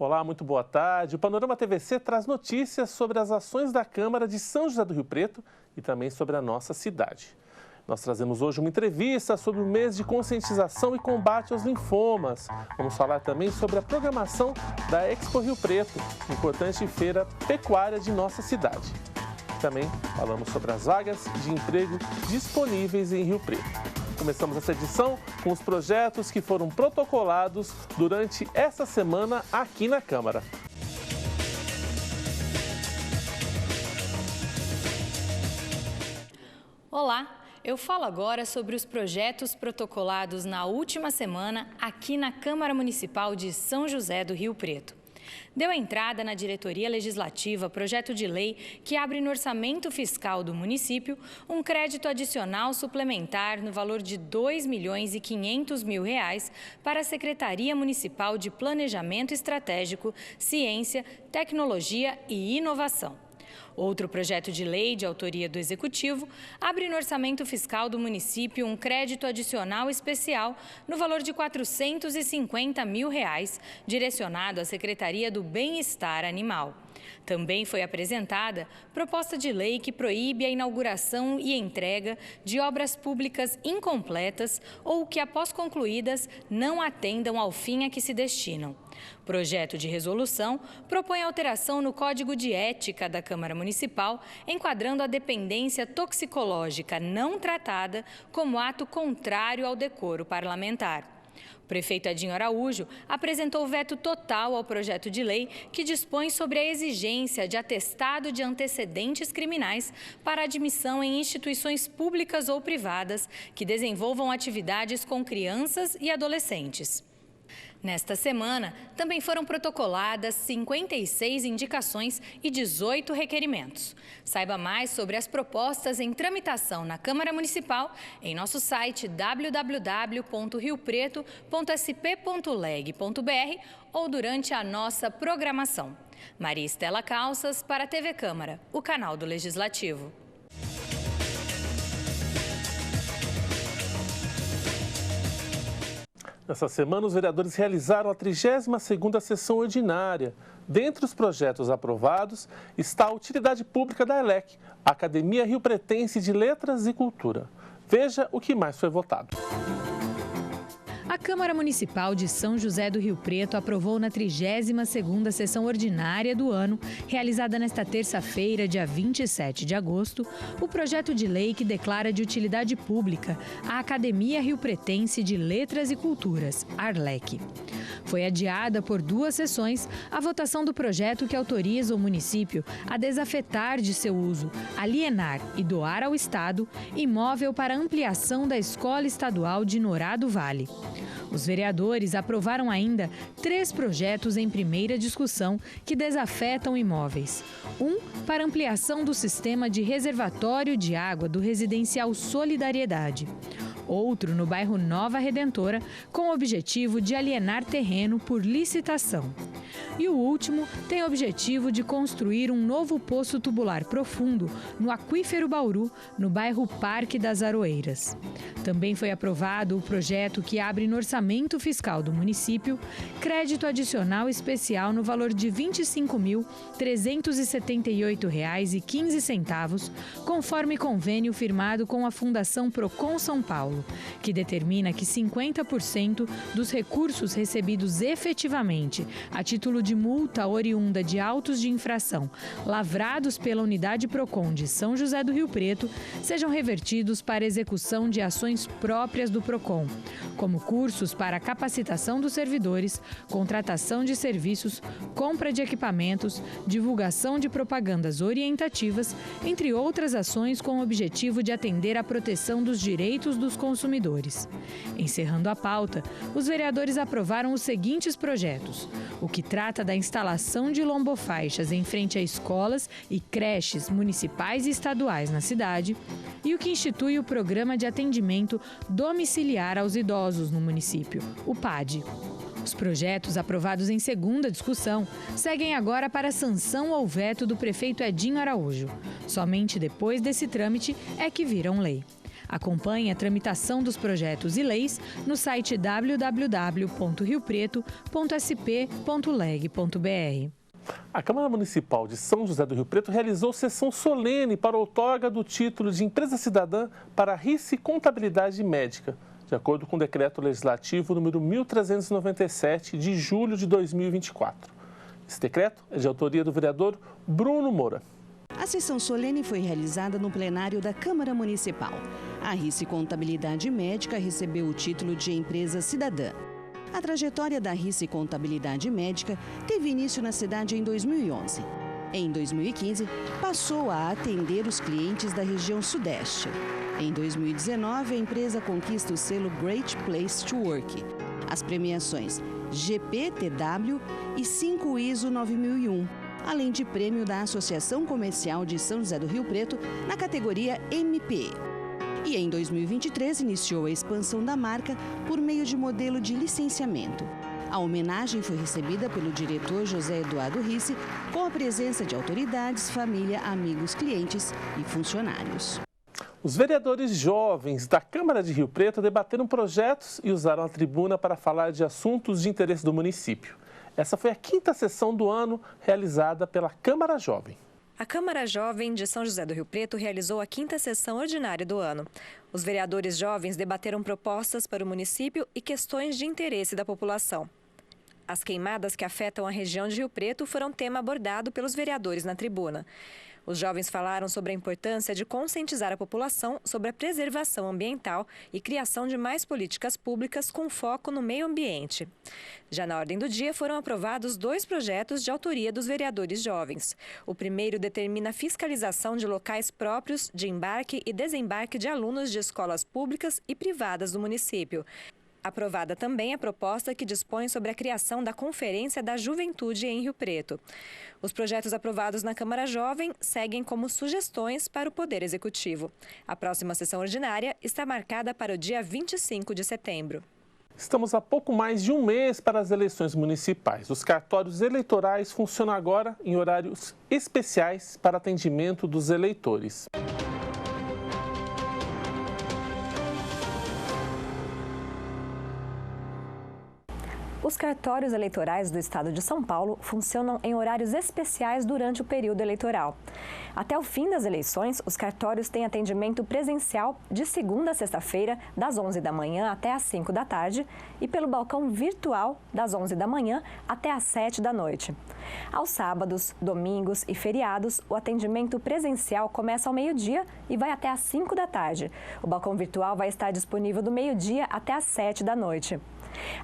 Olá, muito boa tarde. O Panorama TVC traz notícias sobre as ações da Câmara de São José do Rio Preto e também sobre a nossa cidade. Nós trazemos hoje uma entrevista sobre o mês de conscientização e combate aos linfomas. Vamos falar também sobre a programação da Expo Rio Preto, importante feira pecuária de nossa cidade. Também falamos sobre as vagas de emprego disponíveis em Rio Preto. Começamos essa edição com os projetos que foram protocolados durante essa semana aqui na Câmara. Olá, eu falo agora sobre os projetos protocolados na última semana aqui na Câmara Municipal de São José do Rio Preto. Deu entrada na diretoria legislativa projeto de lei que abre no orçamento fiscal do município um crédito adicional suplementar no valor de R$ 2.500.000 para a Secretaria Municipal de Planejamento Estratégico, Ciência, Tecnologia e Inovação. Outro projeto de lei de autoria do Executivo abre no orçamento fiscal do município um crédito adicional especial no valor de R$ 450.000, direcionado à Secretaria do Bem-Estar Animal. Também foi apresentada proposta de lei que proíbe a inauguração e entrega de obras públicas incompletas ou que, após concluídas, não atendam ao fim a que se destinam. Projeto de resolução propõe alteração no Código de Ética da Câmara Municipal, enquadrando a dependência toxicológica não tratada como ato contrário ao decoro parlamentar. O prefeito Edinho Araújo apresentou veto total ao projeto de lei que dispõe sobre a exigência de atestado de antecedentes criminais para admissão em instituições públicas ou privadas que desenvolvam atividades com crianças e adolescentes. Nesta semana, também foram protocoladas 56 indicações e 18 requerimentos. Saiba mais sobre as propostas em tramitação na Câmara Municipal em nosso site www.riopreto.sp.leg.br ou durante a nossa programação. Maria Estela Calças para a TV Câmara, o canal do Legislativo. Nessa semana, os vereadores realizaram a 32ª sessão ordinária. Dentre os projetos aprovados está a utilidade pública da ELEC, a Academia Rio Pretense de Letras e Cultura. Veja o que mais foi votado. A Câmara Municipal de São José do Rio Preto aprovou na 32ª sessão ordinária do ano, realizada nesta terça-feira, dia 27 de agosto, o projeto de lei que declara de utilidade pública a Academia Rio Pretense de Letras e Culturas, ARLEC. Foi adiada por 2 sessões a votação do projeto que autoriza o município a desafetar de seu uso, alienar e doar ao Estado imóvel para ampliação da Escola Estadual de Norá do Vale. Os vereadores aprovaram ainda 3 projetos em primeira discussão que desafetam imóveis. Um para ampliação do sistema de reservatório de água do residencial Solidariedade. Outro no bairro Nova Redentora, com o objetivo de alienar terreno por licitação. E o último tem o objetivo de construir um novo poço tubular profundo no Aquífero Bauru, no bairro Parque das Aroeiras. Também foi aprovado o projeto que abre no orçamento fiscal do município crédito adicional especial no valor de R$ 25.378,15, conforme convênio firmado com a Fundação Procon São Paulo, que determina que 50% dos recursos recebidos efetivamente a título de multa oriunda de autos de infração lavrados pela Unidade Procon de São José do Rio Preto sejam revertidos para execução de ações próprias do Procon, como cursos para capacitação dos servidores, contratação de serviços, compra de equipamentos, divulgação de propagandas orientativas, entre outras ações com o objetivo de atender à proteção dos direitos dos consumidores. Encerrando a pauta, os vereadores aprovaram os seguintes projetos: o que trata da instalação de lombofaixas em frente a escolas e creches municipais e estaduais na cidade, e o que institui o Programa de Atendimento Domiciliar aos Idosos no município, o PAD. Os projetos aprovados em segunda discussão seguem agora para sanção ou veto do prefeito Edinho Araújo. Somente depois desse trâmite é que viram lei. Acompanhe a tramitação dos projetos e leis no site www.riopreto.sp.leg.br. A Câmara Municipal de São José do Rio Preto realizou sessão solene para a outorga do título de empresa cidadã para RICE Contabilidade Médica, de acordo com o Decreto Legislativo número 1397, de julho de 2024. Esse decreto é de autoria do vereador Bruno Moura. A sessão solene foi realizada no plenário da Câmara Municipal. A RICE Contabilidade Médica recebeu o título de empresa cidadã. A trajetória da RICE Contabilidade Médica teve início na cidade em 2011. Em 2015, passou a atender os clientes da região Sudeste. Em 2019, a empresa conquista o selo Great Place to Work. As premiações GPTW e 5 ISO 9001, além de prêmio da Associação Comercial de São José do Rio Preto na categoria MPE. E em 2023 iniciou a expansão da marca por meio de modelo de licenciamento. A homenagem foi recebida pelo diretor José Eduardo Risse, com a presença de autoridades, família, amigos, clientes e funcionários. Os vereadores jovens da Câmara de Rio Preto debateram projetos e usaram a tribuna para falar de assuntos de interesse do município. Essa foi a 5ª sessão do ano realizada pela Câmara Jovem. A Câmara Jovem de São José do Rio Preto realizou a 5ª sessão ordinária do ano. Os vereadores jovens debateram propostas para o município e questões de interesse da população. As queimadas que afetam a região de Rio Preto foram tema abordado pelos vereadores na tribuna. Os jovens falaram sobre a importância de conscientizar a população sobre a preservação ambiental e criação de mais políticas públicas com foco no meio ambiente. Já na ordem do dia foram aprovados 2 projetos de autoria dos vereadores jovens. O primeiro determina a fiscalização de locais próprios de embarque e desembarque de alunos de escolas públicas e privadas do município. Aprovada também a proposta que dispõe sobre a criação da Conferência da Juventude em Rio Preto. Os projetos aprovados na Câmara Jovem seguem como sugestões para o Poder Executivo. A próxima sessão ordinária está marcada para o dia 25 de setembro. Estamos a pouco mais de um mês para as eleições municipais. Os cartórios eleitorais funcionam agora em horários especiais para atendimento dos eleitores. Os cartórios eleitorais do estado de São Paulo funcionam em horários especiais durante o período eleitoral. Até o fim das eleições, os cartórios têm atendimento presencial de segunda a sexta-feira, das 11 da manhã até às 5 da tarde, e pelo balcão virtual, das 11 da manhã até às 7 da noite. Aos sábados, domingos e feriados, o atendimento presencial começa ao meio-dia e vai até às 5 da tarde. O balcão virtual vai estar disponível do meio-dia até às 7 da noite.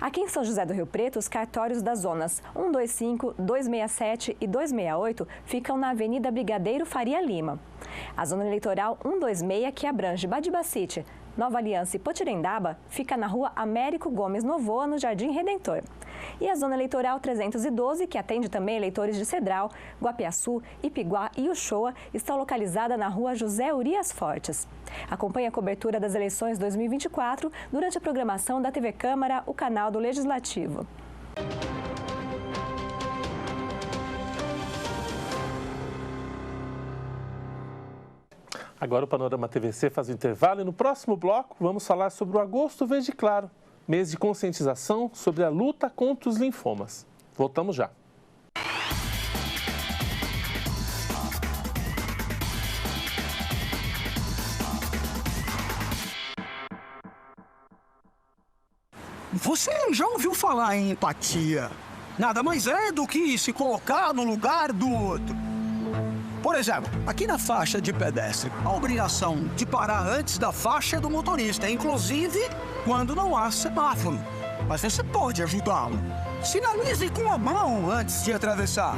Aqui em São José do Rio Preto, os cartórios das zonas 125, 267 e 268 ficam na Avenida Brigadeiro Faria Lima. A zona eleitoral 126, que abrange Badibacite, Nova Aliança e Potirendaba, fica na rua Américo Gomes Novoa, no Jardim Redentor. E a zona eleitoral 312, que atende também eleitores de Cedral, Guapiaçu, Ipiguá e Uchoa, está localizada na rua José Urias Fortes. Acompanhe a cobertura das eleições 2024 durante a programação da TV Câmara, o canal do Legislativo. Agora o Panorama TVC faz o intervalo e no próximo bloco vamos falar sobre o Agosto Verde Claro, mês de conscientização sobre a luta contra os linfomas. Voltamos já. Você já ouviu falar em empatia? Nada mais é do que se colocar no lugar do outro. Por exemplo, aqui na faixa de pedestre, a obrigação de parar antes da faixa é do motorista, inclusive quando não há semáforo. Mas você pode ajudá-lo. Sinalize com a mão antes de atravessar.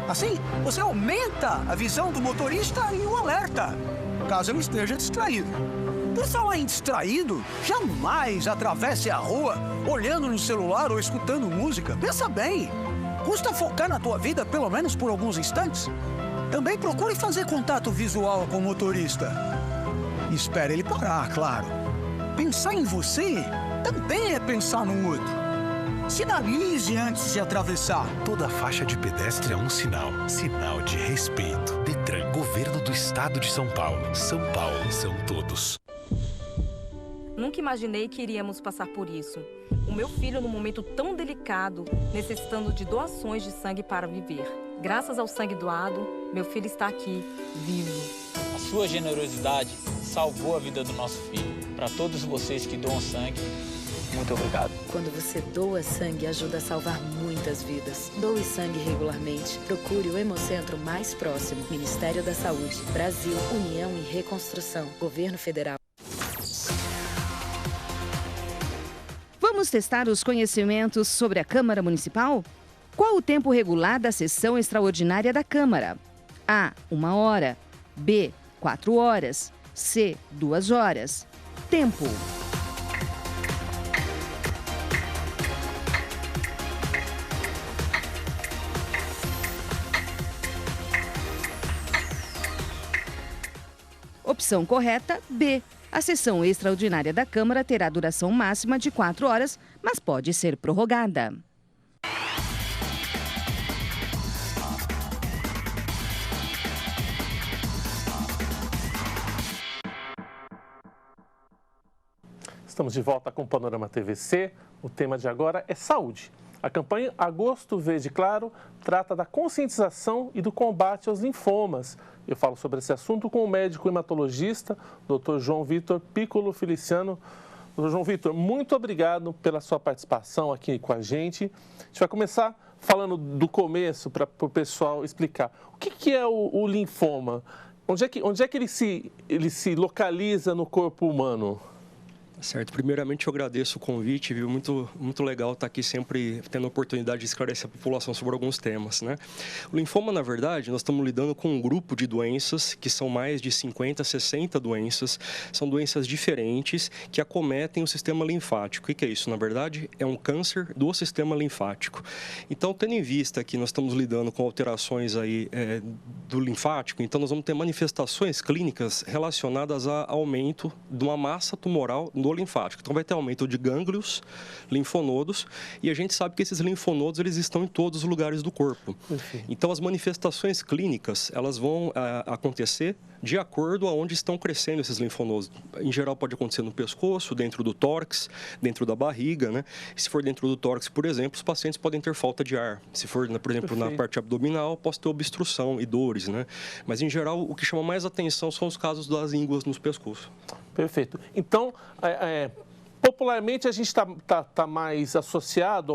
Assim, você aumenta a visão do motorista e o alerta, caso ele esteja distraído. Por falar em distraído, jamais atravesse a rua olhando no celular ou escutando música. Pensa bem, custa focar na tua vida pelo menos por alguns instantes? Também procure fazer contato visual com o motorista. Espere ele parar, claro. Pensar em você também é pensar no outro. Sinalize antes de atravessar. Toda faixa de pedestre é um sinal. Sinal de respeito. Detran, Governo do Estado de São Paulo. São Paulo são todos. Nunca imaginei que iríamos passar por isso. O meu filho, num momento tão delicado, necessitando de doações de sangue para viver. Graças ao sangue doado, meu filho está aqui, vivo. A sua generosidade salvou a vida do nosso filho. Para todos vocês que doam sangue, muito obrigado. Quando você doa sangue, ajuda a salvar muitas vidas. Doe sangue regularmente. Procure o Hemocentro mais próximo. Ministério da Saúde, Brasil, União e Reconstrução, Governo Federal. Vamos testar os conhecimentos sobre a Câmara Municipal? Qual o tempo regular da sessão extraordinária da Câmara? A, 1 hora. B, 4 horas. C, 2 horas. Tempo. Opção correta, B. A sessão extraordinária da Câmara terá duração máxima de 4 horas, mas pode ser prorrogada. Estamos de volta com o Panorama TVC. O tema de agora é saúde. A campanha Agosto Verde Claro trata da conscientização e do combate aos linfomas. Eu falo sobre esse assunto com o médico hematologista, Dr. João Vitor Piccolo Feliciano. Dr. João Vitor, muito obrigado pela sua participação aqui com a gente. A gente vai começar falando do começo para o pessoal explicar. O que é o linfoma? Onde é que ele se localiza no corpo humano? Certo. Primeiramente, eu agradeço o convite, viu? Muito legal estar aqui sempre tendo a oportunidade de esclarecer a população sobre alguns temas, né? O linfoma, na verdade, nós estamos lidando com um grupo de doenças que são mais de 50, 60 doenças. São doenças diferentes que acometem o sistema linfático. O que é isso? Na verdade, é um câncer do sistema linfático. Então, tendo em vista que nós estamos lidando com alterações aí do linfático, então nós vamos ter manifestações clínicas relacionadas a aumento de uma massa tumoral no linfático. Então vai ter aumento de gânglios, linfonodos, e a gente sabe que esses linfonodos eles estão em todos os lugares do corpo. Então as manifestações clínicas, elas vão acontecer de acordo a onde estão crescendo esses linfonodos. Em geral pode acontecer no pescoço, dentro do tórax, dentro da barriga, né? E se for dentro do tórax, por exemplo, os pacientes podem ter falta de ar. Se for, por exemplo, na parte abdominal, posso ter obstrução e dores, né? Mas em geral o que chama mais atenção são os casos das ínguas nos pescoços. Perfeito. Então, popularmente a gente está mais associado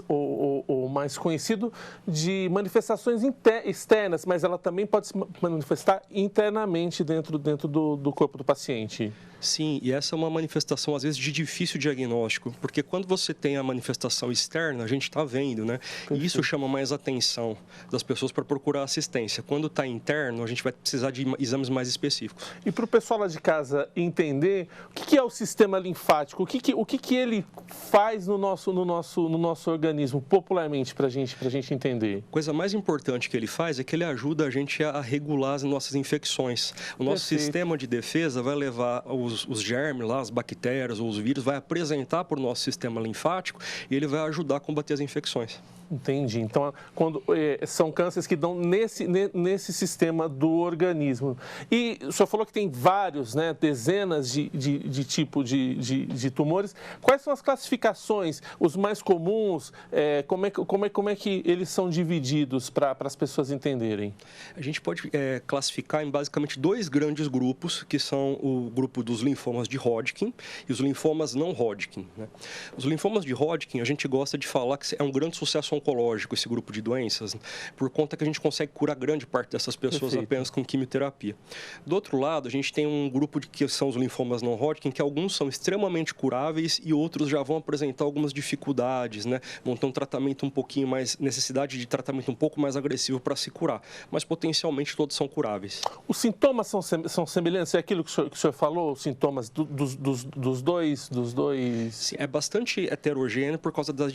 ou mais conhecido de manifestações externas, mas ela também pode se manifestar internamente dentro do corpo do paciente. Sim, e essa é uma manifestação, às vezes, de difícil diagnóstico, porque quando você tem a manifestação externa, a gente está vendo, né? Perfeito. E isso chama mais atenção das pessoas para procurar assistência. Quando está interno, a gente vai precisar de exames mais específicos. E para o pessoal lá de casa entender, o que é o sistema linfático? O que ele faz no nosso organismo, popularmente, para a gente entender? A coisa mais importante que ele faz é que ele ajuda a gente a regular as nossas infecções. O nosso sistema de defesa vai levar os germes lá, as bactérias ou os vírus, vai apresentar para o nosso sistema linfático e ele vai ajudar a combater as infecções. Entendi. Então, quando são cânceres que dão nesse sistema do organismo. E o senhor falou que tem vários, né, dezenas de tipos de tumores. Quais são as classificações, os mais comuns? Como é que eles são divididos para as pessoas entenderem? A gente pode classificar em basicamente 2 grandes grupos, que são o grupo dos linfomas de Hodgkin e os linfomas não Hodgkin, né? Os linfomas de Hodgkin, a gente gosta de falar que é um grande sucesso oncológico esse grupo de doenças, por conta que a gente consegue curar grande parte dessas pessoas apenas com quimioterapia. Do outro lado, a gente tem um grupo que são os linfomas não Hodgkin, que alguns são extremamente curáveis e outros já vão apresentar algumas dificuldades, né? Vão ter um tratamento um pouquinho mais, necessidade de tratamento um pouco mais agressivo para se curar, mas potencialmente todos são curáveis. Os sintomas são semelhantes? É aquilo que o senhor falou, os sintomas dos dois? Sim, é bastante heterogêneo por causa das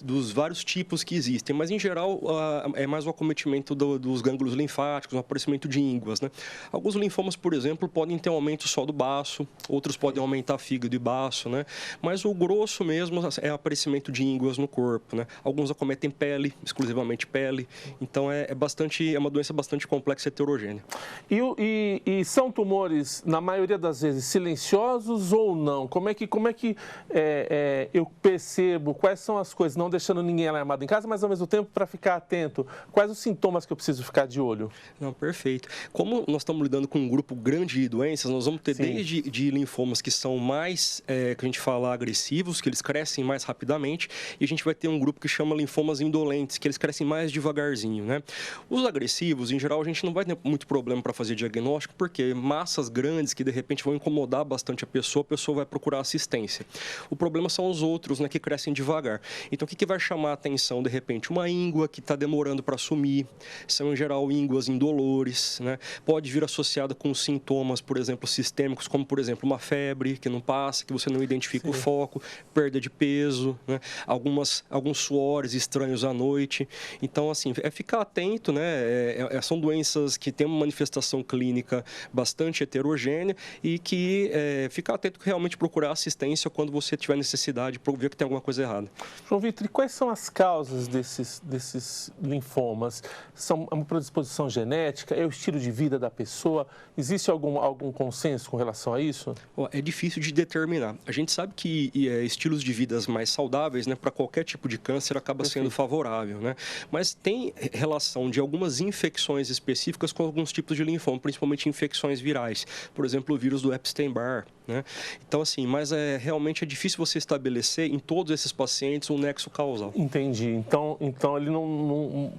dos vários tipos que existem, mas em geral é mais o acometimento dos gânglios linfáticos, o aparecimento de ínguas, né? Alguns linfomas, por exemplo, podem ter um aumento só do baço, outros podem aumentar ouvido e baço, né? Mas o grosso mesmo é o aparecimento de ínguas no corpo, né? Alguns acometem pele, exclusivamente pele. Então, é uma doença bastante complexa e heterogênea. E são tumores, na maioria das vezes, silenciosos ou não? Como é que eu percebo quais são as coisas, não deixando ninguém alarmado em casa, mas ao mesmo tempo para ficar atento? Quais os sintomas que eu preciso ficar de olho? Não, perfeito. Como nós estamos lidando com um grupo grande de doenças, nós vamos ter desde de linfomas que são mais, que a gente fala, agressivos, que eles crescem mais rapidamente, e a gente vai ter um grupo que chama linfomas indolentes, que eles crescem mais devagarzinho, né? Os agressivos, em geral, a gente não vai ter muito problema para fazer diagnóstico, porque massas grandes que de repente vão incomodar bastante a pessoa vai procurar assistência. O problema são os outros, né, que crescem devagar. Então, o que vai chamar a atenção, de repente? Uma íngua que está demorando para sumir, são em geral ínguas indolores, né? Pode vir associada com sintomas, por exemplo, sistêmicos, como, por exemplo, uma febre que não passa, que você não identifica o foco, perda de peso, né? Alguns suores estranhos à noite. Então, assim, é ficar atento, né? São doenças que têm uma manifestação clínica bastante heterogênea e que ficar atento, realmente procurar assistência quando você tiver necessidade, para ver que tem alguma coisa errada. João Vitor, e quais são as causas desses linfomas? São uma predisposição genética? É o estilo de vida da pessoa? Existe algum consenso com relação a isso? É difícil de determinar. A gente sabe que estilos de vida mais saudáveis, né, para qualquer tipo de câncer acaba sendo favorável, né? Mas tem relação de algumas infecções específicas com alguns tipos de linfoma, principalmente infecções virais. Por exemplo, o vírus do Epstein-Barr, né? Então, assim, mas realmente é difícil você estabelecer em todos esses pacientes um nexo causal. Entendi. Então ele não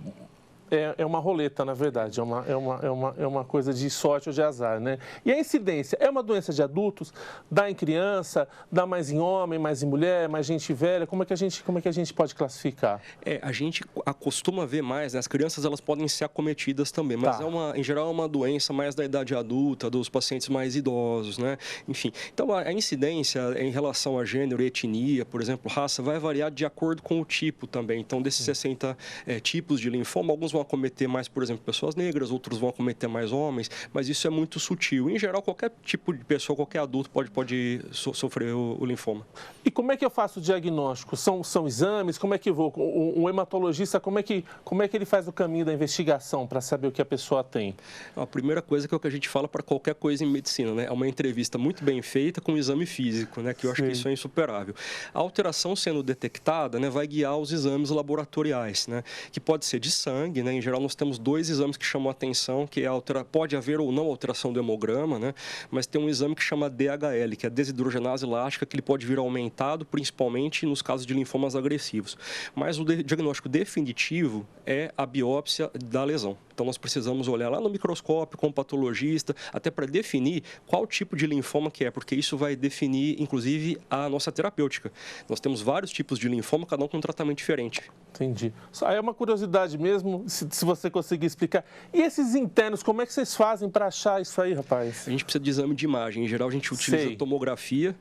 é uma roleta, na verdade, é uma coisa de sorte ou de azar, né? E a incidência é uma doença de adultos? Dá em criança? Dá mais em homem, mais em mulher, mais gente velha? Como é que a gente pode classificar? A gente acostuma ver mais, né? As crianças elas podem ser acometidas também, mas em geral é uma doença mais da idade adulta, dos pacientes mais idosos, né? Enfim, então a incidência em relação a gênero, etnia, por exemplo, raça, vai variar de acordo com o tipo também. Então, desses 60 tipos de linfoma, alguns vão acometer mais, por exemplo, pessoas negras, outros vão acometer mais homens, mas isso é muito sutil. Em geral, qualquer tipo de pessoa, qualquer adulto pode sofrer o linfoma. E como é que eu faço o diagnóstico? São exames? Como é que eu vou? Um hematologista, como é que ele faz o caminho da investigação para saber o que a pessoa tem? A primeira coisa que é o que a gente fala para qualquer coisa em medicina, né? É uma entrevista muito bem feita com um exame físico, né? Que eu acho que isso é insuperável. A alteração sendo detectada, né, vai guiar os exames laboratoriais, né? Que pode ser de sangue, né? Em geral, nós temos 2 exames que chamam a atenção, que pode haver ou não alteração do hemograma, né? Mas tem um exame que chama DHL, que é desidrogenase elástica, que ele pode vir aumentado, principalmente nos casos de linfomas agressivos. Mas o diagnóstico definitivo é a biópsia da lesão. Então, nós precisamos olhar lá no microscópio com o patologista, até para definir qual tipo de linfoma que é, porque isso vai definir, inclusive, a nossa terapêutica. Nós temos vários tipos de linfoma, cada um com um tratamento diferente. Entendi. Aí é uma curiosidade mesmo, se você conseguir explicar. E esses internos, como é que vocês fazem para achar isso aí, rapaz? A gente precisa de exame de imagem. Em geral, a gente utiliza tomografia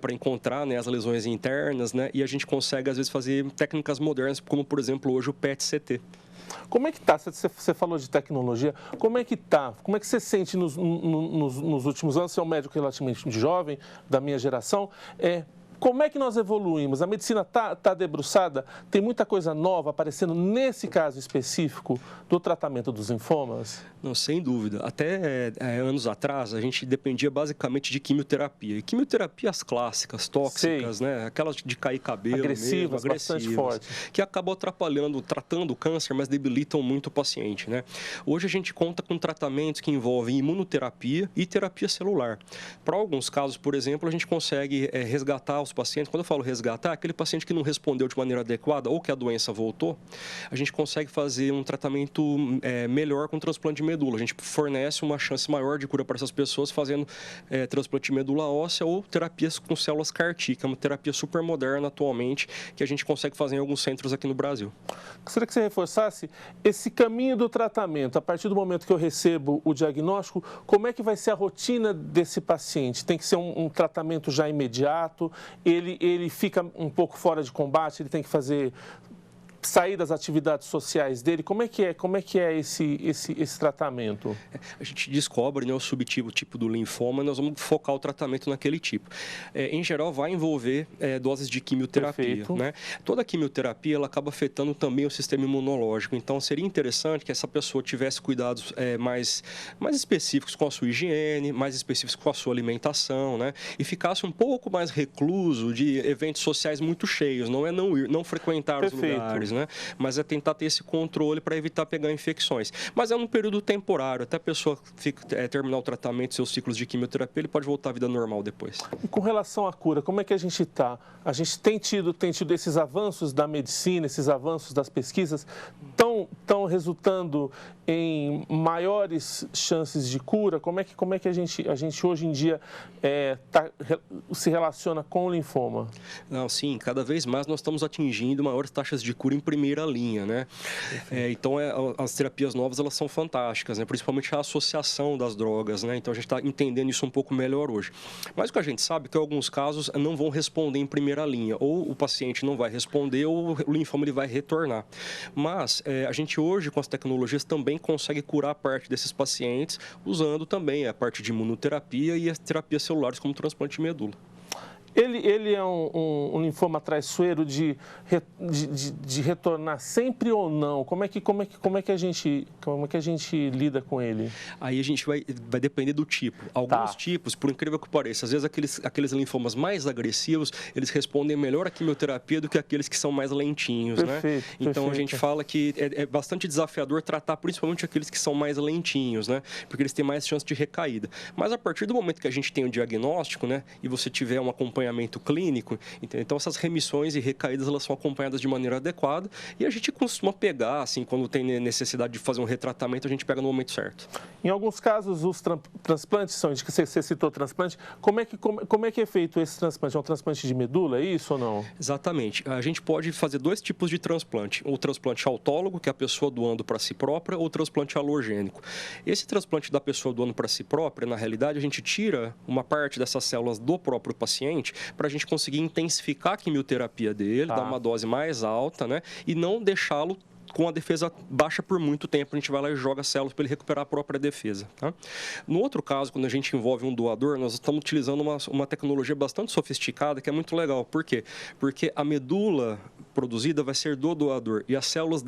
para encontrar, né, as lesões internas, né, e a gente consegue, às vezes, fazer técnicas modernas, como, por exemplo, hoje o PET-CT. Como é que está? Você falou de tecnologia. Como é que está? Como é que você sente nos últimos anos? Você é um médico relativamente jovem, da minha geração. Como é que nós evoluímos? A medicina está debruçada? Tem muita coisa nova aparecendo nesse caso específico do tratamento dos linfomas? Não, sem dúvida. Até anos atrás, a gente dependia basicamente de quimioterapia. E quimioterapias clássicas, tóxicas, né? Aquelas de cair cabelo agressivas, bastante fortes, que acabam atrapalhando, tratando o câncer, mas debilitam muito o paciente, né? Hoje a gente conta com tratamentos que envolvem imunoterapia e terapia celular. Para alguns casos, por exemplo, a gente consegue resgatar os pacientes. Quando eu falo resgatar, aquele paciente que não respondeu de maneira adequada ou que a doença voltou, a gente consegue fazer um tratamento melhor com transplante de medula. A gente fornece uma chance maior de cura para essas pessoas fazendo transplante de medula óssea ou terapias com células CAR-T, que é uma terapia super moderna atualmente, que a gente consegue fazer em alguns centros aqui no Brasil. Gostaria que você reforçasse esse caminho do tratamento. A partir do momento que eu recebo o diagnóstico, como é que vai ser a rotina desse paciente? Tem que ser um tratamento já imediato? Ele fica um pouco fora de combate? Ele tem que fazer sair das atividades sociais dele? Como é que é esse tratamento? A gente descobre, né, o subtipo do linfoma, nós vamos focar o tratamento naquele tipo. Em geral, vai envolver doses de quimioterapia. Né? Toda quimioterapia ela acaba afetando também o sistema imunológico. Então, seria interessante que essa pessoa tivesse cuidados mais específicos com a sua higiene, mais específicos com a sua alimentação, né? E ficasse um pouco mais recluso de eventos sociais muito cheios. Não é não frequentar os lugares, né? Mas é tentar ter esse controle para evitar pegar infecções. Mas é um período temporário, até a pessoa terminar o tratamento, seus ciclos de quimioterapia, ele pode voltar à vida normal depois. E com relação à cura, como é que a gente está? A gente tem tido esses avanços da medicina, esses avanços das pesquisas, estão resultando em maiores chances de cura? Como é que a gente hoje em dia se relaciona com o linfoma? Não, sim, cada vez mais nós estamos atingindo maiores taxas de cura em primeira linha, né? Então, as terapias novas, elas são fantásticas, né? Principalmente a associação das drogas, né? Então, a gente está entendendo isso um pouco melhor hoje. Mas o que a gente sabe é que, em alguns casos, não vão responder em primeira linha. Ou o paciente não vai responder, ou o linfoma ele vai retornar. Mas, a gente hoje, com as tecnologias, também consegue curar parte desses pacientes, usando também a parte de imunoterapia e as terapias celulares, como transplante de medula. Ele é um linfoma traiçoeiro de retornar sempre ou não? Como é que a gente lida com ele? Aí a gente vai depender do tipo. Alguns tipos, por incrível que pareça, às vezes aqueles linfomas mais agressivos, eles respondem melhor à quimioterapia do que aqueles que são mais lentinhos, né? Então a gente fala que é bastante desafiador tratar principalmente aqueles que são mais lentinhos, né? Porque eles têm mais chance de recaída. Mas a partir do momento que a gente tem o diagnóstico, né, e você tiver um acompanhamento clínico, então essas remissões e recaídas elas são acompanhadas de maneira adequada e a gente costuma pegar, assim, quando tem necessidade de fazer um retratamento, a gente pega no momento certo. Em alguns casos, os transplantes são, você citou transplante, como é que é feito esse transplante? É um transplante de medula, é isso ou não? Exatamente. A gente pode fazer dois tipos de transplante, o transplante autólogo, que é a pessoa doando para si própria, ou o transplante alogênico. Esse transplante da pessoa doando para si própria, na realidade, a gente tira uma parte dessas células do próprio paciente para a gente conseguir intensificar a quimioterapia dele, dar uma dose mais alta, né? E não deixá-lo com a defesa baixa por muito tempo. A gente vai lá e joga células para ele recuperar a própria defesa. Tá? No outro caso, quando a gente envolve um doador, nós estamos utilizando uma tecnologia bastante sofisticada, que é muito legal. Por quê? Porque a medula produzida vai ser do doador e as células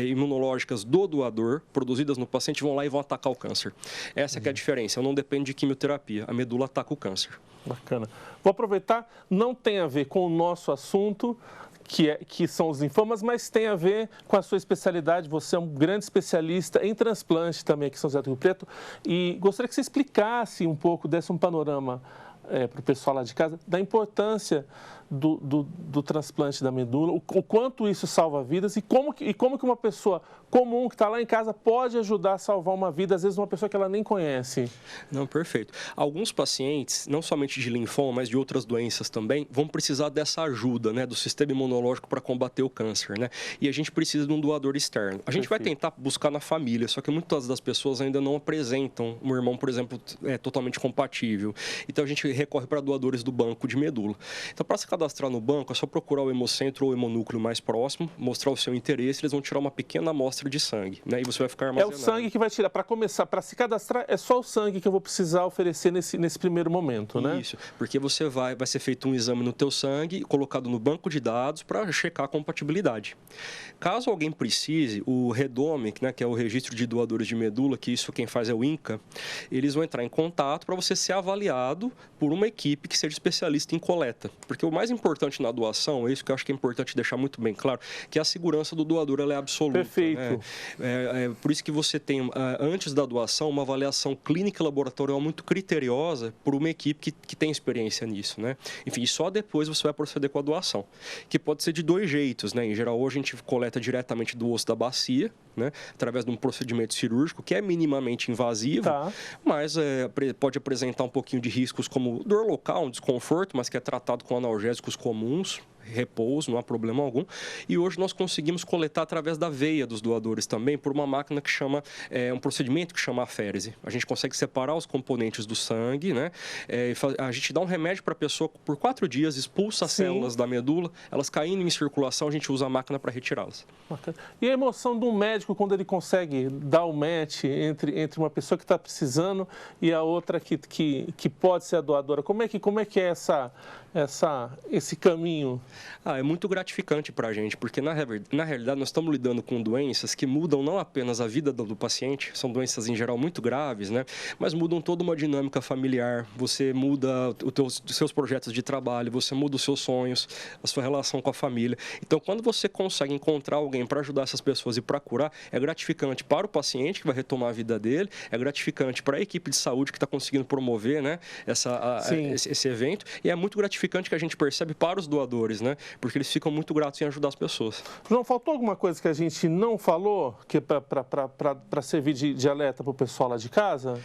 imunológicas do doador, produzidas no paciente, vão lá e vão atacar o câncer. Essa que é a diferença. Não depende de quimioterapia. A medula ataca o câncer. Bacana. Vou aproveitar, não tem a ver com o nosso assunto, que são os linfomas, mas tem a ver com a sua especialidade. Você é um grande especialista em transplante também aqui em São José do Rio Preto. E gostaria que você explicasse um pouco, desse um panorama para o pessoal lá de casa, da importância do transplante da medula, o quanto isso salva vidas e como que uma pessoa comum que está lá em casa pode ajudar a salvar uma vida, às vezes uma pessoa que ela nem conhece. Não, perfeito. Alguns pacientes, não somente de linfoma, mas de outras doenças também, vão precisar dessa ajuda, né, do sistema imunológico para combater o câncer, né? E a gente precisa de um doador externo. A gente vai tentar buscar na família, só que muitas das pessoas ainda não apresentam um irmão, por exemplo, totalmente compatível. Então a gente recorre para doadores do banco de medula. Então, para se cadastrar no banco, é só procurar o hemocentro ou o hemonúcleo mais próximo, mostrar o seu interesse, eles vão tirar uma pequena amostra de sangue, né? E você vai ficar armazenado. É o sangue que vai tirar. Para começar, para se cadastrar, é só o sangue que eu vou precisar oferecer nesse primeiro momento, né? Isso, porque vai ser feito um exame no teu sangue, colocado no banco de dados para checar a compatibilidade. Caso alguém precise, o REDOME, né, que é o Registro de Doadores de Medula, que isso quem faz é o INCA, eles vão entrar em contato para você ser avaliado por uma equipe que seja especialista em coleta. Porque o mais importante na doação, é isso que eu acho que é importante deixar muito bem claro, que a segurança do doador ela é absoluta. Perfeito. Né? Por isso que você tem, antes da doação, uma avaliação clínica laboratorial muito criteriosa por uma equipe que tem experiência nisso, né? Enfim, só depois você vai proceder com a doação, que pode ser de dois jeitos, né? Em geral, hoje a gente coleta diretamente do osso da bacia, né? Através de um procedimento cirúrgico que é minimamente invasivo, mas pode apresentar um pouquinho de riscos como dor local, um desconforto, mas que é tratado com analgésicos comuns, repouso, não há problema algum. E hoje nós conseguimos coletar através da veia dos doadores também, por uma máquina que chama, um procedimento que chama aférese. A gente consegue separar os componentes do sangue, né? A gente dá um remédio para a pessoa por 4 dias, expulsa as células da medula, elas caindo em circulação, a gente usa a máquina para retirá-las. E a emoção de um médico quando ele consegue dar o match entre uma pessoa que está precisando e a outra que pode ser a doadora. Como é que é esse caminho? É muito gratificante para a gente, porque na realidade nós estamos lidando com doenças que mudam não apenas a vida do paciente, são doenças em geral muito graves, né? Mas mudam toda uma dinâmica familiar, você muda os seus projetos de trabalho, você muda os seus sonhos, a sua relação com a família. Então, quando você consegue encontrar alguém para ajudar essas pessoas e para curar, é gratificante para o paciente que vai retomar a vida dele, é gratificante para a equipe de saúde que está conseguindo promover, né, esse evento, e é muito gratificante que a gente percebe para os doadores, né, porque eles ficam muito gratos em ajudar as pessoas. João, faltou alguma coisa que a gente não falou que é para servir de alerta para o pessoal lá de casa?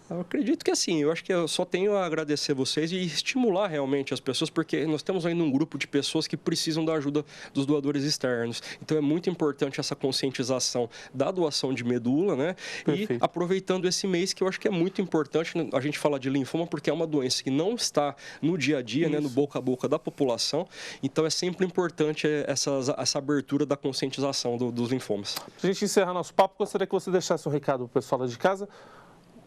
Eu acredito que assim, eu acho que eu só tenho a agradecer vocês e estimular realmente as pessoas, porque nós temos ainda um grupo de pessoas que precisam da ajuda dos doadores externos. Então é muito importante essa conscientização da doação de medula, né? Perfeito. E aproveitando esse mês, que eu acho que é muito importante a gente falar de linfoma, porque é uma doença que não está no dia a dia, né, no boca a boca da população. Então é sempre importante essa abertura da conscientização dos linfomas. Para a gente encerrar nosso papo, gostaria que você deixasse um recado para o pessoal lá de casa.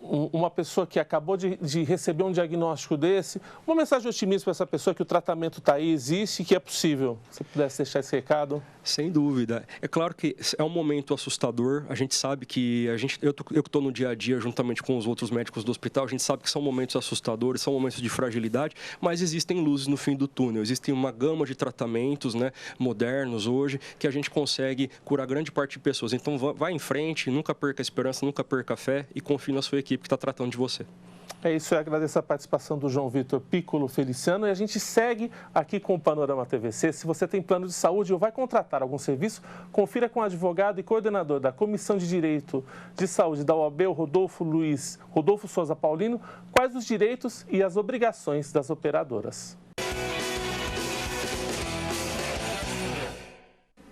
Uma pessoa que acabou de receber um diagnóstico desse, uma mensagem otimista para essa pessoa que o tratamento está aí, existe e que é possível. Se pudesse deixar esse recado. Sem dúvida. É claro que é um momento assustador. A gente sabe que eu que estou no dia a dia, juntamente com os outros médicos do hospital, a gente sabe que são momentos assustadores, são momentos de fragilidade, mas existem luzes no fim do túnel. Existem uma gama de tratamentos, né, modernos hoje, que a gente consegue curar grande parte de pessoas. Então, vá em frente, nunca perca a esperança, nunca perca a fé e confie na sua equipe que está tratando de você. É isso, eu agradeço a participação do João Vitor Piccolo Feliciano e a gente segue aqui com o Panorama TVC. Se você tem plano de saúde ou vai contratar algum serviço, confira com o advogado e coordenador da Comissão de Direito de Saúde da OAB, o Rodolfo Souza Paulino, quais os direitos e as obrigações das operadoras.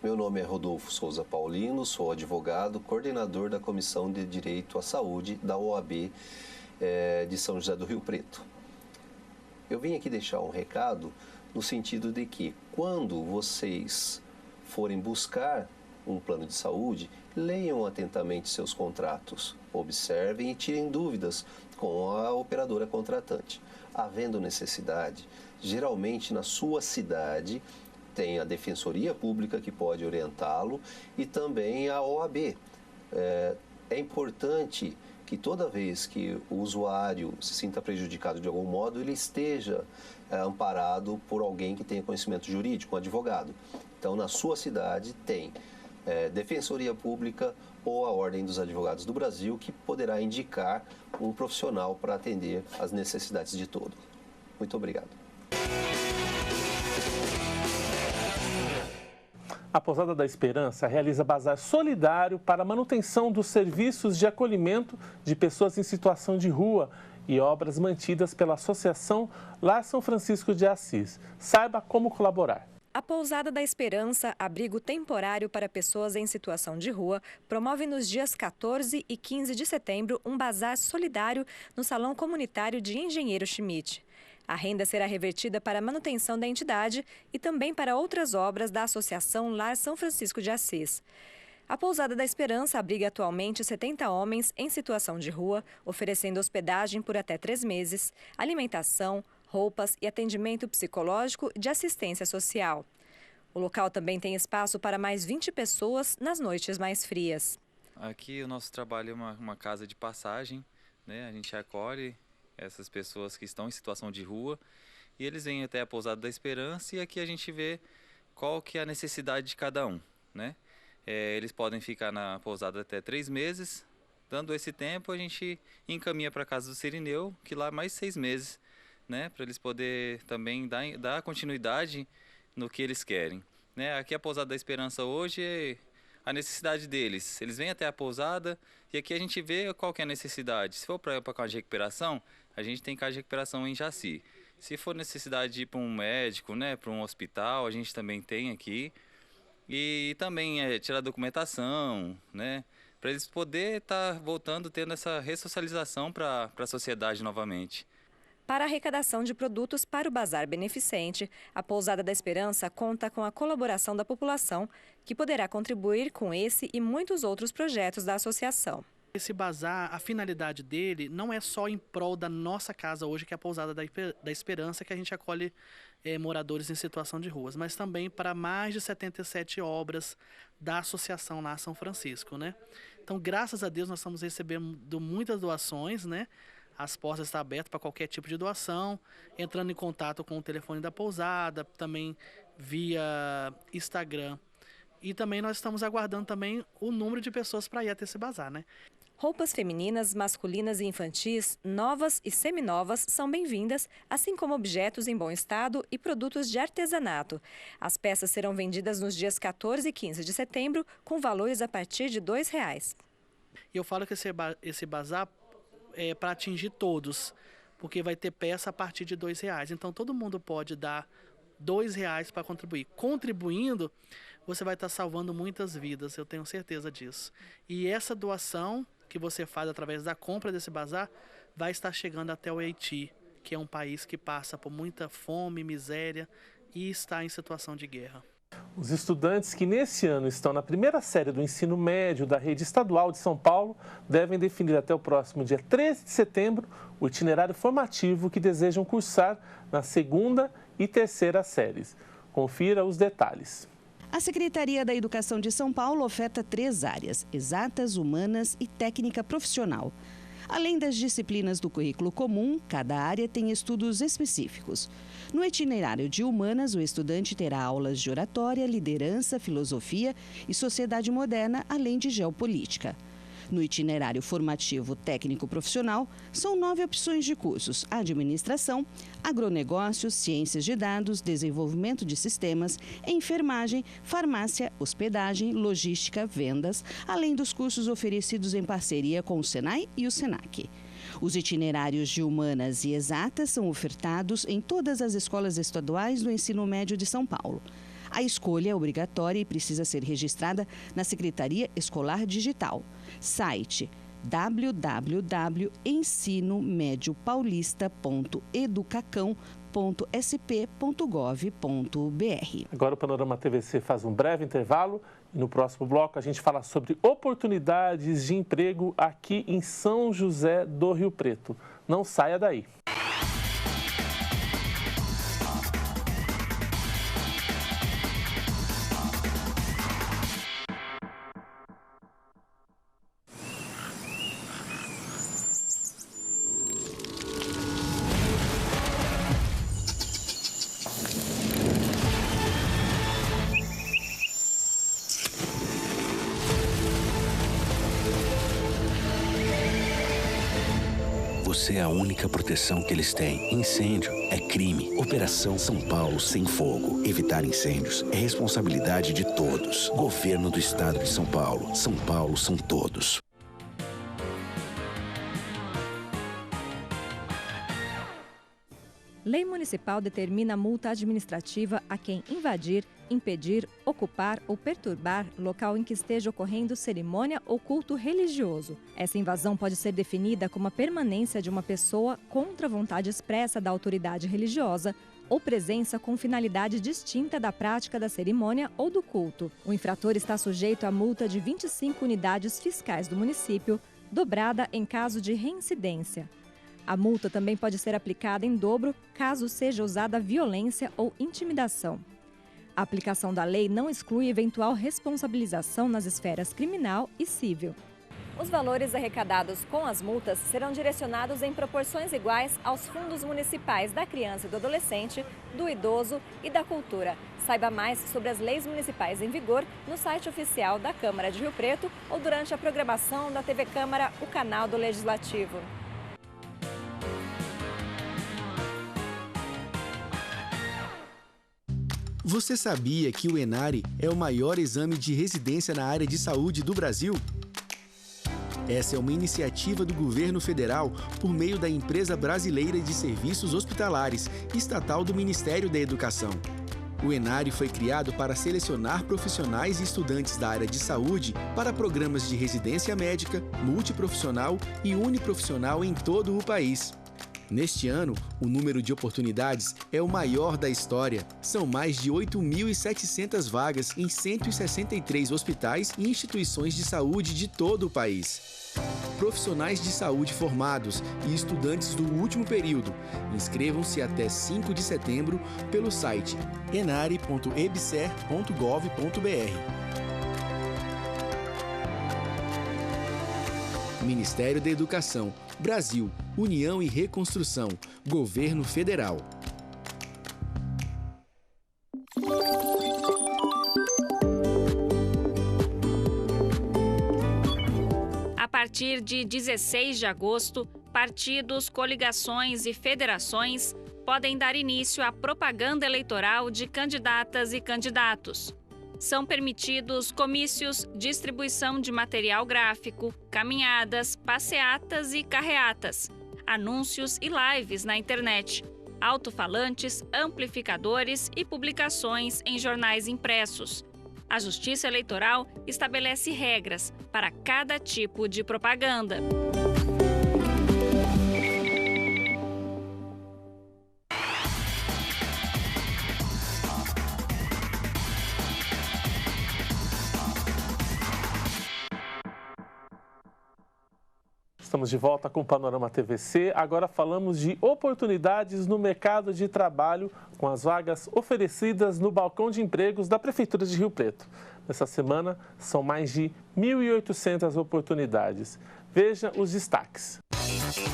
Meu nome é Rodolfo Souza Paulino, sou advogado, coordenador da Comissão de Direito à Saúde da OAB de São José do Rio Preto. Eu vim aqui deixar um recado no sentido de que, quando vocês forem buscar um plano de saúde, leiam atentamente seus contratos, observem e tirem dúvidas com a operadora contratante. Havendo necessidade, geralmente na sua cidade, tem a Defensoria Pública que pode orientá-lo e também a OAB. É importante que toda vez que o usuário se sinta prejudicado de algum modo, ele esteja amparado por alguém que tenha conhecimento jurídico, um advogado. Então, na sua cidade tem Defensoria Pública ou a Ordem dos Advogados do Brasil, que poderá indicar um profissional para atender às necessidades de todos. Muito obrigado. A Pousada da Esperança realiza bazar solidário para a manutenção dos serviços de acolhimento de pessoas em situação de rua e obras mantidas pela Associação Lar São Francisco de Assis. Saiba como colaborar. A Pousada da Esperança, abrigo temporário para pessoas em situação de rua, promove nos dias 14 e 15 de setembro um bazar solidário no Salão Comunitário de Engenheiro Schmidt. A renda será revertida para a manutenção da entidade e também para outras obras da Associação Lar São Francisco de Assis. A Pousada da Esperança abriga atualmente 70 homens em situação de rua, oferecendo hospedagem por até 3 meses, alimentação, roupas e atendimento psicológico e de assistência social. O local também tem espaço para mais 20 pessoas nas noites mais frias. Aqui o nosso trabalho é uma casa de passagem, né? A gente acolhe essas pessoas que estão em situação de rua e eles vêm até a Pousada da Esperança e aqui a gente vê qual que é a necessidade de cada um, né? Eles podem ficar na pousada até 3 meses, dando esse tempo a gente encaminha para a casa do Cirineu, que lá mais 6 meses, né? Para eles poderem também dar continuidade no que eles querem, né? Aqui a Pousada da Esperança hoje é a necessidade deles. Eles vêm até a pousada e aqui a gente vê qual que é a necessidade. Se for para casa de recuperação, a gente tem casa de recuperação em Jaci. Se for necessidade de ir para um médico, né, para um hospital, a gente também tem aqui. E também tirar documentação, né, para eles poderem estar voltando, tendo essa ressocialização para a sociedade novamente. Para a arrecadação de produtos para o Bazar Beneficente, a Pousada da Esperança conta com a colaboração da população, que poderá contribuir com esse e muitos outros projetos da associação. Esse bazar, a finalidade dele não é só em prol da nossa casa hoje, que é a Pousada da Esperança, que a gente acolhe moradores em situação de ruas, mas também para mais de 77 obras da associação lá São Francisco, né? Então, graças a Deus, nós estamos recebendo muitas doações, né? As portas estão abertas para qualquer tipo de doação, entrando em contato com o telefone da pousada, também via Instagram. E também nós estamos aguardando também o número de pessoas para ir até esse bazar, né? Roupas femininas, masculinas e infantis, novas e seminovas, são bem-vindas, assim como objetos em bom estado e produtos de artesanato. As peças serão vendidas nos dias 14 e 15 de setembro, com valores a partir de R$ 2,00. E eu falo que esse bazar é para atingir todos, porque vai ter peça a partir de R$ 2,00. Então todo mundo pode dar R$ 2,00 para contribuir. Contribuindo, você vai estar salvando muitas vidas, eu tenho certeza disso. E essa doação que você faz através da compra desse bazar vai estar chegando até o Haiti, que é um país que passa por muita fome, miséria e está em situação de guerra. Os estudantes que nesse ano estão na primeira série do ensino médio da rede estadual de São Paulo devem definir até o próximo dia 13 de setembro o itinerário formativo que desejam cursar na segunda e terceira séries. Confira os detalhes. A Secretaria da Educação de São Paulo oferta 3 áreas: exatas, humanas e técnica profissional. Além das disciplinas do currículo comum, cada área tem estudos específicos. No itinerário de humanas, o estudante terá aulas de oratória, liderança, filosofia e sociedade moderna, além de geopolítica. No itinerário formativo técnico-profissional, são 9 opções de cursos: administração, agronegócios, ciências de dados, desenvolvimento de sistemas, enfermagem, farmácia, hospedagem, logística, vendas, além dos cursos oferecidos em parceria com o Senai e o Senac. Os itinerários de humanas e exatas são ofertados em todas as escolas estaduais do ensino médio de São Paulo. A escolha é obrigatória e precisa ser registrada na Secretaria Escolar Digital. Site www.ensinomediopaulistas.educacão.sp.gov.br. Agora o Panorama TVC faz um breve intervalo e no próximo bloco a gente fala sobre oportunidades de emprego aqui em São José do Rio Preto. Não saia daí. Você é a única proteção que eles têm. Incêndio é crime. Operação São Paulo Sem Fogo. Evitar incêndios é responsabilidade de todos. Governo do Estado de São Paulo. São Paulo são todos. Lei municipal determina multa administrativa a quem invadir, impedir, ocupar ou perturbar local em que esteja ocorrendo cerimônia ou culto religioso. Essa invasão pode ser definida como a permanência de uma pessoa contra a vontade expressa da autoridade religiosa ou presença com finalidade distinta da prática da cerimônia ou do culto. O infrator está sujeito a multa de 25 unidades fiscais do município, dobrada em caso de reincidência. A multa também pode ser aplicada em dobro caso seja usada violência ou intimidação. A aplicação da lei não exclui eventual responsabilização nas esferas criminal e civil. Os valores arrecadados com as multas serão direcionados em proporções iguais aos fundos municipais da criança e do adolescente, do idoso e da cultura. Saiba mais sobre as leis municipais em vigor no site oficial da Câmara de Rio Preto ou durante a programação da TV Câmara, o canal do Legislativo. Você sabia que o ENARE é o maior exame de residência na área de saúde do Brasil? Essa é uma iniciativa do governo federal por meio da Empresa Brasileira de Serviços Hospitalares, estatal do Ministério da Educação. O Enare foi criado para selecionar profissionais e estudantes da área de saúde para programas de residência médica, multiprofissional e uniprofissional em todo o país. Neste ano, o número de oportunidades é o maior da história. São mais de 8.700 vagas em 163 hospitais e instituições de saúde de todo o país. Profissionais de saúde formados e estudantes do último período. Inscrevam-se até 5 de setembro pelo site enare.ebser.gov.br. Ministério da Educação, Brasil, União e Reconstrução, Governo Federal. A partir de 16 de agosto, partidos, coligações e federações podem dar início à propaganda eleitoral de candidatas e candidatos. São permitidos comícios, distribuição de material gráfico, caminhadas, passeatas e carreatas, anúncios e lives na internet, alto-falantes, amplificadores e publicações em jornais impressos. A Justiça Eleitoral estabelece regras para cada tipo de propaganda. Estamos de volta com o Panorama TVC. Agora falamos de oportunidades no mercado de trabalho com as vagas oferecidas no balcão de empregos da Prefeitura de Rio Preto. Nessa semana, são mais de 1.800 oportunidades. Veja os destaques.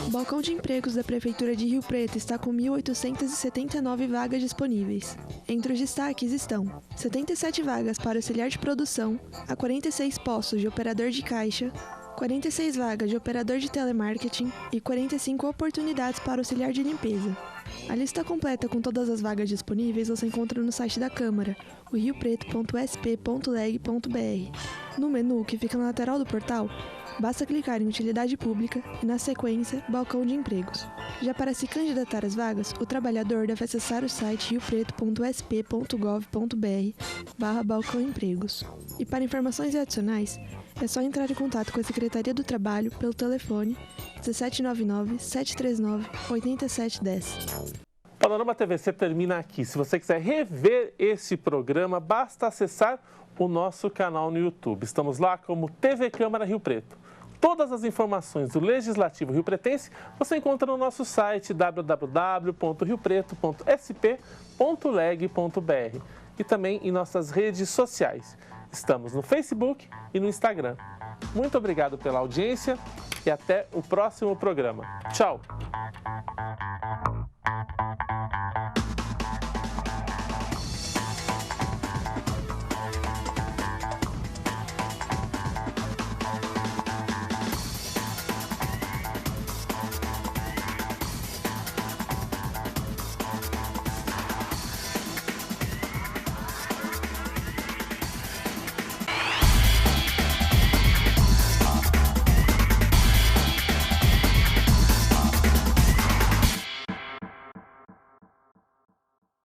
O balcão de empregos da Prefeitura de Rio Preto está com 1.879 vagas disponíveis. Entre os destaques estão 77 vagas para auxiliar de produção, a 46 postos de operador de caixa, 46 vagas de operador de telemarketing e 45 oportunidades para auxiliar de limpeza. A lista completa com todas as vagas disponíveis você encontra no site da Câmara, o riopreto.sp.leg.br. No menu, que fica na lateral do portal, basta clicar em Utilidade Pública e, na sequência, Balcão de Empregos. Já para se candidatar às vagas, o trabalhador deve acessar o site riopreto.sp.gov.br/balcão empregos. E para informações adicionais, é só entrar em contato com a Secretaria do Trabalho pelo telefone 1799-739-8710. O Panorama TVC termina aqui. Se você quiser rever esse programa, basta acessar o nosso canal no YouTube. Estamos lá como TV Câmara Rio Preto. Todas as informações do Legislativo Riopretense você encontra no nosso site www.riopreto.sp.leg.br e também em nossas redes sociais. Estamos no Facebook e no Instagram. Muito obrigado pela audiência e até o próximo programa. Tchau!